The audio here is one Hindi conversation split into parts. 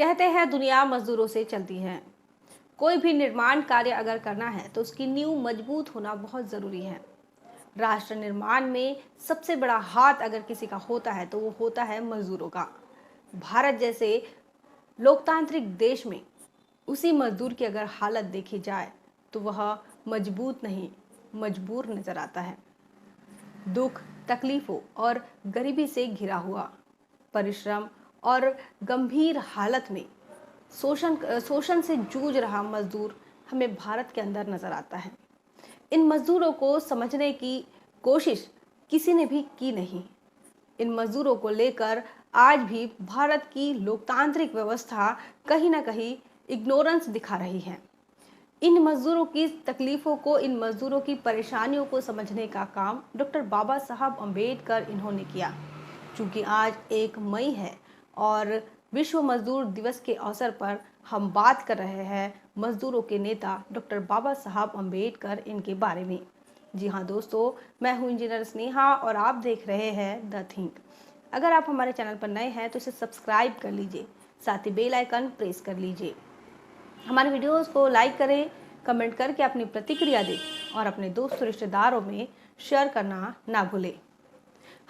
कहते हैं दुनिया मजदूरों से चलती है। कोई भी निर्माण कार्य अगर करना है तो उसकी नींव मजबूत होना बहुत ज़रूरी है। राष्ट्र निर्माण में सबसे बड़ा हाथ अगर किसी का होता है तो वो होता है मजदूरों का। भारत जैसे लोकतांत्रिक देश में उसी मजदूर की अगर हालत देखी जाए तो वह मजबूत नहीं, मजबूर नजर आता है। दुख, तकलीफों और गरीबी से घिरा हुआ, परिश्रम और गंभीर हालत में शोषण से जूझ रहा मजदूर हमें भारत के अंदर नजर आता है। इन मजदूरों को समझने की कोशिश किसी ने भी की नहीं। इन मजदूरों को लेकर आज भी भारत की लोकतांत्रिक व्यवस्था कहीं ना कहीं इग्नोरेंस दिखा रही है। इन मजदूरों की तकलीफों को, इन मजदूरों की परेशानियों को समझने का काम डॉक्टर बाबा साहब अम्बेडकर इन्होंने किया। चूँकि आज 1 मई है और विश्व मजदूर दिवस के अवसर पर हम बात कर रहे हैं मजदूरों के नेता डॉक्टर बाबा साहब अम्बेडकर इनके बारे में। जी हाँ दोस्तों, मैं हूँ इंजीनियर स्नेहा और आप देख रहे हैं द थिंक। अगर आप हमारे चैनल पर नए हैं तो इसे सब्सक्राइब कर लीजिए, साथ ही बेल आइकन प्रेस कर लीजिए। हमारे वीडियोस को लाइक करें, कमेंट करके अपनी प्रतिक्रिया दें और अपने दोस्तों रिश्तेदारों में शेयर करना ना भूलें।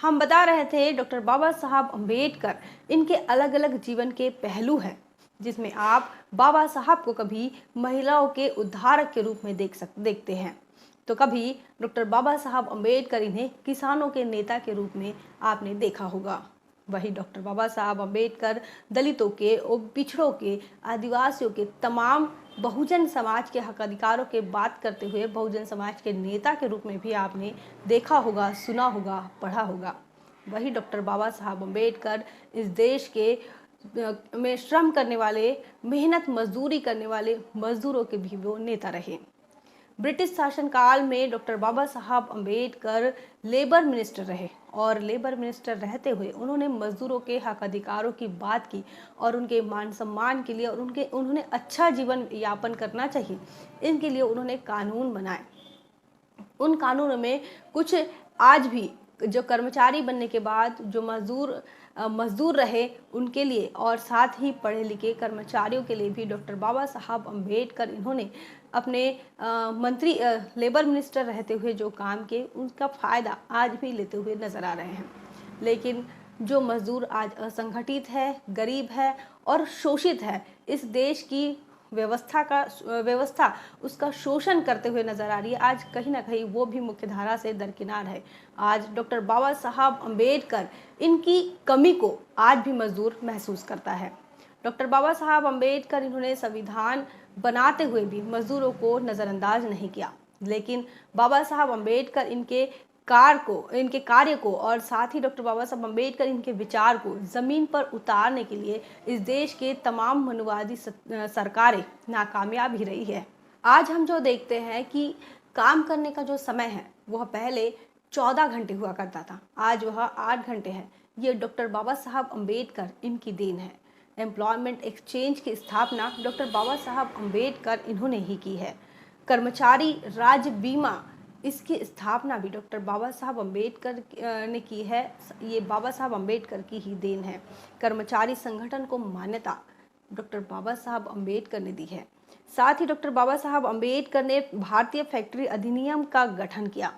हम बता रहे थे डॉक्टर बाबा साहब अम्बेडकर, इनके अलग अलग जीवन के पहलू हैं जिसमें आप बाबा साहब को कभी महिलाओं के उद्धारक के रूप में देखते हैं, तो कभी डॉक्टर बाबा साहब अम्बेडकर इन्हें किसानों के नेता के रूप में आपने देखा होगा। वही डॉक्टर बाबा साहब अम्बेडकर दलितों के और पिछड़ों के, आदिवासियों के, तमाम बहुजन समाज के हक अधिकारों के बात करते हुए बहुजन समाज के नेता के रूप में भी आपने देखा होगा, सुना होगा, पढ़ा होगा। वही डॉक्टर बाबा साहब अम्बेडकर इस देश के में श्रम करने वाले, मेहनत मजदूरी करने वाले मजदूरों के भी वो नेता रहे। ब्रिटिश शासनकाल में डॉक्टर बाबा साहब अम्बेडकर लेबर मिनिस्टर रहे और लेबर मिनिस्टर रहते हुए उन्होंने मजदूरों के हक अधिकारों की बात की और उनके मान सम्मान के लिए और उन्होंने अच्छा जीवन यापन करना चाहिए, इनके लिए उन्होंने कानून बनाए। उन कानूनों में कुछ आज भी जो कर्मचारी बनने के बाद जो मजदूर रहे उनके लिए और साथ ही पढ़े लिखे कर्मचारियों के लिए भी डॉक्टर बाबा साहब अम्बेडकर इन्होंने अपने लेबर मिनिस्टर रहते हुए जो काम किए उनका फ़ायदा आज भी लेते हुए नज़र आ रहे हैं। लेकिन जो मजदूर आज असंगठित है, गरीब है और शोषित है, इस देश की व्यवस्था उसका शोषण करते हुए नजर आ रही है, आज कहीं ना कहीं वो भी मुख्य धारा से दरकिनार है। आज डॉक्टर बाबा साहब अम्बेडकर, इनकी कमी को आज भी मजदूर महसूस करता है। डॉक्टर बाबा साहब अम्बेडकर इन्होंने संविधान बनाते हुए भी मजदूरों को नज़रअंदाज नहीं किया, लेकिन बाबा साहब अम्बेडकर इनके कार्य को और साथ ही डॉक्टर बाबा साहब अम्बेडकर इनके विचार को ज़मीन पर उतारने के लिए इस देश के तमाम मनुवादी सरकारें नाकामयाब ही रही है। आज हम जो देखते हैं कि काम करने का जो समय है वह पहले 14 घंटे हुआ करता था, आज वह 8 घंटे है। ये डॉक्टर बाबा साहब अम्बेडकर इनकी देन है। एम्प्लॉयमेंट एक्सचेंज की स्थापना डॉक्टर बाबा साहब अम्बेडकर इन्होंने ही की है। कर्मचारी राज्य बीमा, इसकी स्थापना भी डॉक्टर बाबा साहब अम्बेडकर ने की है। ये बाबा साहब अम्बेडकर की ही देन है। कर्मचारी संगठन को मान्यता डॉक्टर बाबा साहब अम्बेडकर ने दी है। साथ ही डॉक्टर बाबा साहब अम्बेडकर ने भारतीय फैक्ट्री अधिनियम का गठन किया।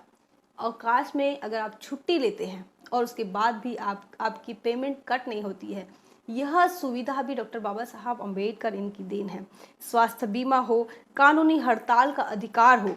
अवकाश में अगर आप छुट्टी लेते हैं और उसके बाद भी आपकी पेमेंट कट नहीं होती है, यह सुविधा भी डॉक्टर बाबा साहब अम्बेडकर इनकी देन है। स्वास्थ्य बीमा हो, कानूनी हड़ताल का अधिकार हो,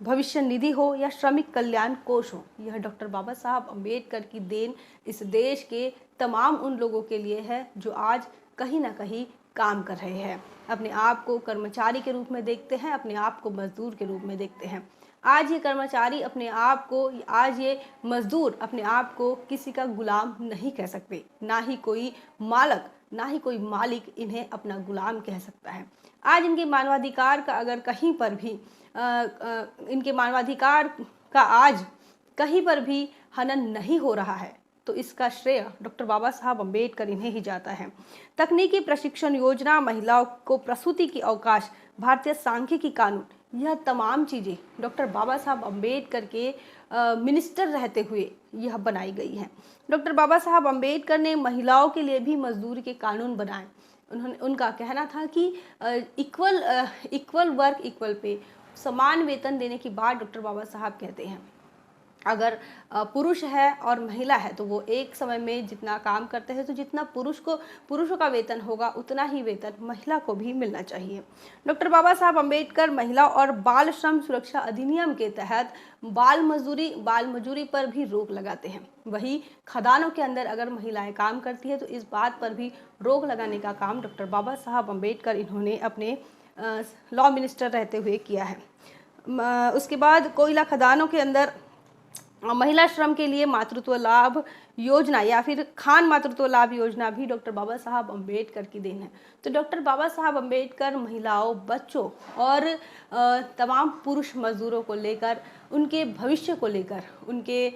भविष्य निधि हो या श्रमिक कल्याण कोष हो, यह डॉक्टर बाबा साहब अम्बेडकर की देन इस देश के तमाम उन लोगों के लिए है जो आज कहीं ना कहीं काम कर रहे हैं, अपने आप को कर्मचारी के रूप में देखते हैं, अपने आप को मजदूर के रूप में देखते हैं। आज ये कर्मचारी अपने आप को, आज ये मजदूर अपने आप को किसी का गुलाम नहीं कह सकते, ना ही कोई मालक, ना ही कोई मालिक इन्हें अपना गुलाम कह सकता है। आज इनके मानवाधिकार का अगर कहीं पर भी इनके मानवाधिकार का आज कहीं पर भी हनन नहीं हो रहा है तो इसका श्रेय डॉक्टर बाबा साहब अम्बेडकर इन्हें ही जाता है। तकनीकी प्रशिक्षण योजना, महिलाओं को प्रसूति की अवकाश, भारतीय सांख्यिकी कानून, यह तमाम चीज़ें डॉक्टर बाबा साहब अम्बेडकर के मिनिस्टर रहते हुए यह बनाई गई हैं। डॉक्टर बाबा साहब अम्बेडकर ने महिलाओं के लिए भी मजदूरी के कानून बनाए। उनका कहना था कि इक्वल वर्क इक्वल पे, समान वेतन देने की बात डॉक्टर बाबा साहब कहते हैं। अगर पुरुष है और महिला है तो वो एक समय में जितना काम करते हैं, तो जितना पुरुषों का वेतन होगा उतना ही वेतन महिला को भी मिलना चाहिए। डॉक्टर बाबा साहब अम्बेडकर महिला और बाल श्रम सुरक्षा अधिनियम के तहत बाल मजदूरी पर भी रोक लगाते हैं। वही खदानों के अंदर अगर महिलाएं काम करती है तो इस बात पर भी रोक लगाने का काम डॉक्टर बाबा साहब अम्बेडकर इन्होंने अपने लॉ मिनिस्टर रहते हुए किया है। उसके बाद कोयला खदानों के अंदर महिला श्रम के लिए मातृत्व लाभ योजना या फिर खान मातृत्व लाभ योजना भी डॉक्टर बाबा साहब अम्बेडकर की देन है। तो डॉक्टर बाबा साहब अम्बेडकर महिलाओं, बच्चों और तमाम पुरुष मजदूरों को लेकर, उनके भविष्य को लेकर, उनके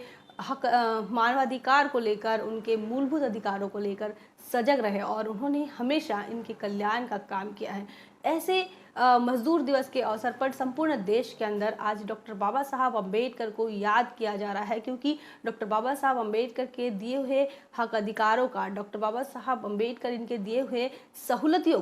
हक, मानवाधिकार को लेकर, उनके मूलभूत अधिकारों को लेकर सजग रहे और उन्होंने हमेशा इनके कल्याण का काम किया है। ऐसे मजदूर दिवस के अवसर पर संपूर्ण देश के अंदर आज डॉक्टर बाबा साहब अम्बेडकर को याद किया जा रहा है, क्योंकि डॉक्टर बाबा साहब अम्बेडकर के दिए हुए हक अधिकारों का, डॉक्टर बाबा साहब अम्बेडकर इनके दिए हुए सहूलतियों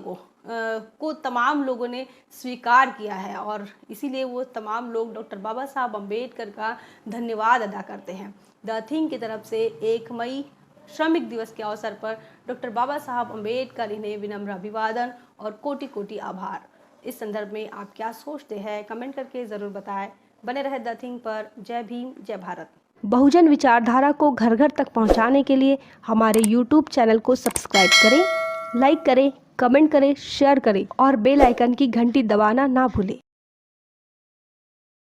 को तमाम लोगों ने स्वीकार किया है और इसीलिए वो तमाम लोग डॉक्टर बाबा साहब अम्बेडकर का धन्यवाद अदा करते हैं। द थिंक की तरफ से 1 मई श्रमिक दिवस के अवसर पर डॉक्टर बाबा साहब अम्बेडकर इन्हें विनम्र अभिवादन और कोटि कोटि आभार। इस संदर्भ में आप क्या सोचते हैं, कमेंट करके ज़रूर बताएं। बने रहे द थिंक पर। जय भीम, जय भारत। बहुजन विचारधारा को घर घर तक पहुंचाने के लिए हमारे YouTube चैनल को सब्सक्राइब करें, लाइक करें, कमेंट करें, शेयर करें और बेल आइकन की घंटी दबाना ना भूलें।